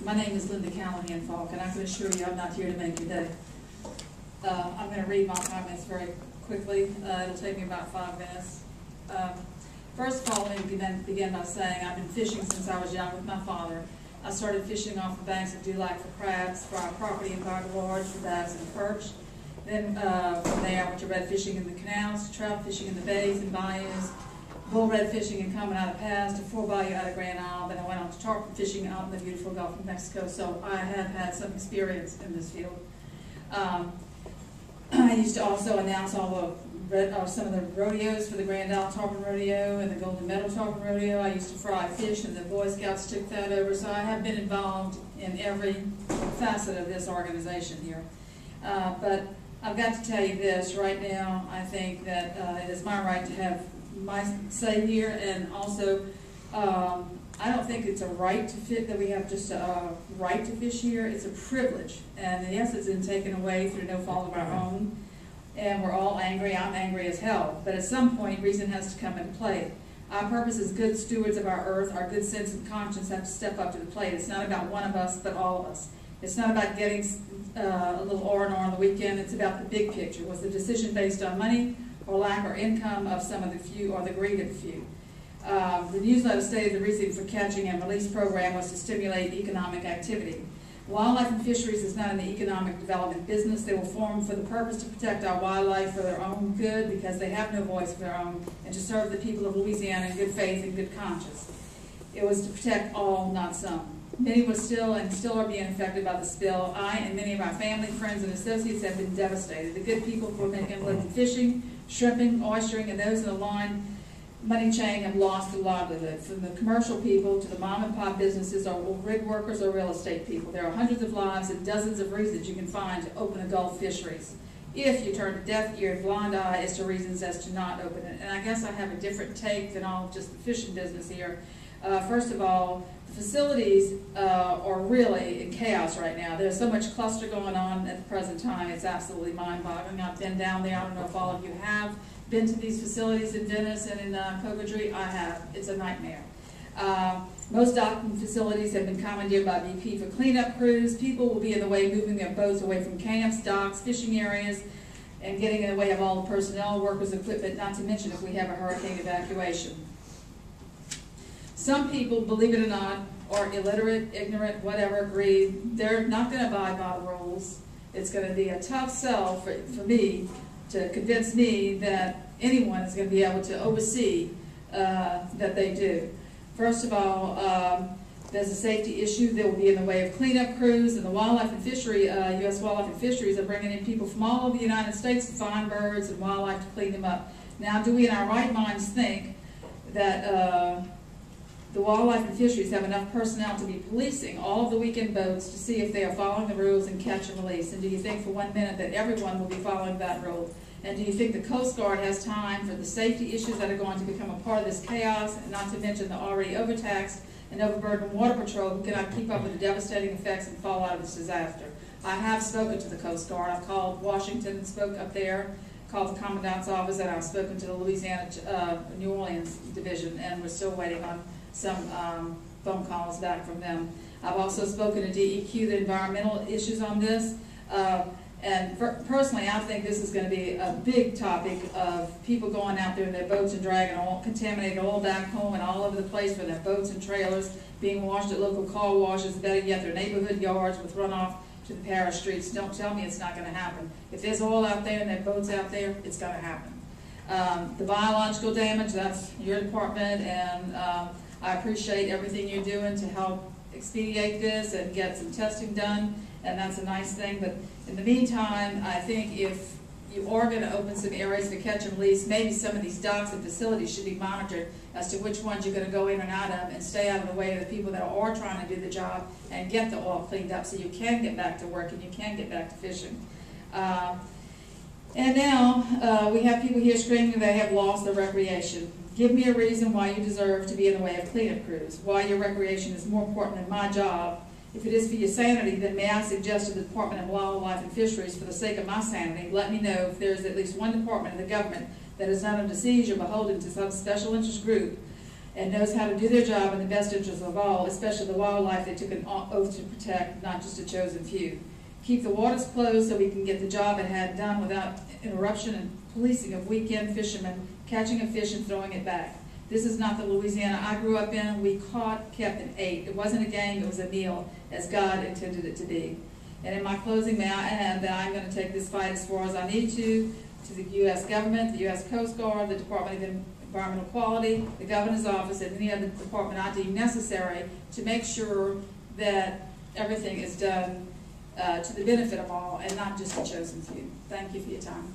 My name is Linda Callahan Faulk, and I can assure you I'm not here to make your day. I'm going to read my comments very quickly. It'll take me about 5 minutes. First of all, let me begin by saying I've been fishing since I was young with my father. I started fishing off the banks of Dulac for crabs, for our property in Boggle Large for bass and perch. Then from there I went to red fishing in the canals, to trout fishing in the bays and bayous, bull red fishing and coming out of Pass, to 4-bayou out of Grand Isle. Then I went on to tarpon fishing out in the beautiful Gulf of Mexico. So I have had some experience in this field. I used to also announce all the some of the rodeos for the Grand Isle Tarpon Rodeo and the Golden Medal Tarpon Rodeo. I used to fry fish, and the Boy Scouts took that over. So I have been involved in every facet of this organization here. But I've got to tell you this right now. I think that it is my right to have my say here, and also I don't think it's a right to fish, that we have just a right to fish here. It's a privilege, and yes, it's been taken away through no fault of our own, and we're all angry. I'm angry as hell, but at some point reason has to come into play. Our purpose as good stewards of our earth, our good sense and conscience have to step up to the plate. It's not about one of us, but all of us. It's not about getting a little R&R on the weekend. It's about the big picture. Was the decision based on money or lack or income of some of the few, or the greed of the few? The newsletter stated the reason for catching and release program was to stimulate economic activity. Wildlife and Fisheries is not in the economic development business. They were formed for the purpose to protect our wildlife for their own good, because they have no voice of their own, and to serve the people of Louisiana in good faith and good conscience. It was to protect all, not some. Many were still are being affected by the spill. I and many of our family, friends, and associates have been devastated. The good people who were making a living fishing, shrimping, oystering, and those in the line money chain have lost their livelihood. From the commercial people to the mom and pop businesses, or rig workers, or real estate people. There are hundreds of lives and dozens of reasons you can find to open a Gulf fisheries. If you turn a deaf ear and blind eye as to reasons as to not open it. And I guess I have a different take than all just the fishing business here. First of all, the facilities are really in chaos right now. There's so much cluster going on at the present time. It's absolutely mind-boggling. I've been down there. I don't know if all of you have been to these facilities in Venice and in Cocodrie. I have. It's a nightmare. Most docking facilities have been commandeered by BP for cleanup crews. People will be in the way moving their boats away from camps, docks, fishing areas, and getting in the way of all the personnel, workers, equipment, not to mention if we have a hurricane evacuation. Some people, believe it or not, are illiterate, ignorant, whatever, greed. They're not going to abide by the rules. It's going to be a tough sell for me to convince me that anyone is going to be able to oversee that they do. First of all, there's a safety issue. They will be in the way of cleanup crews, and the Wildlife and Fishery, U.S. Wildlife and Fisheries are bringing in people from all over the United States to find birds and wildlife to clean them up. Now, do we in our right minds think that the Wildlife and Fisheries have enough personnel to be policing all of the weekend boats to see if they are following the rules and catch and release? And do you think for 1 minute that everyone will be following that rule? And do you think the Coast Guard has time for the safety issues that are going to become a part of this chaos, and not to mention the already overtaxed and overburdened Water Patrol who cannot keep up with the devastating effects and fallout of this disaster? I have spoken to the Coast Guard. I've called Washington and spoke up there, called the Commandant's office, and I've spoken to the Louisiana, New Orleans division, and we're still waiting on some phone calls back from them. I've also spoken to DEQ, the environmental issues on this. And personally, I think this is going to be a big topic of people going out there in their boats and dragging all contaminated oil back home and all over the place for their boats and trailers, being washed at local car washes, better yet, their neighborhood yards with runoff to the parish streets. Don't tell me it's not going to happen. If there's oil out there and there are boats out there, it's going to happen. The biological damage, that's your department, and I appreciate everything you're doing to help expedite this and get some testing done, and that's a nice thing. But in the meantime, I think if you are going to open some areas for catch and release, maybe some of these docks and facilities should be monitored as to which ones you're going to go in and out of, and stay out of the way of the people that are trying to do the job and get the oil cleaned up so you can get back to work and you can get back to fishing. And now we have people here screaming they have lost their recreation. Give me a reason why you deserve to be in the way of cleanup crews, why your recreation is more important than my job. If it is for your sanity, then may I suggest to the Department of Wildlife and Fisheries, for the sake of my sanity, let me know if there is at least one department of the government that is not under siege or beholden to some special interest group and knows how to do their job in the best interest of all, especially the wildlife they took an oath to protect, not just a chosen few. Keep the waters closed so we can get the job at hand done without interruption and policing of weekend fishermen catching a fish and throwing it back. This is not the Louisiana I grew up in. We caught, kept, and ate. It wasn't a game, it was a meal, as God intended it to be. And in my closing, may I add that I'm going to take this fight as far as I need to the U.S. government, the U.S. Coast Guard, the Department of Environmental Quality, the Governor's Office, and any other department I deem necessary to make sure that everything is done to the benefit of all and not just the chosen few. Thank you for your time.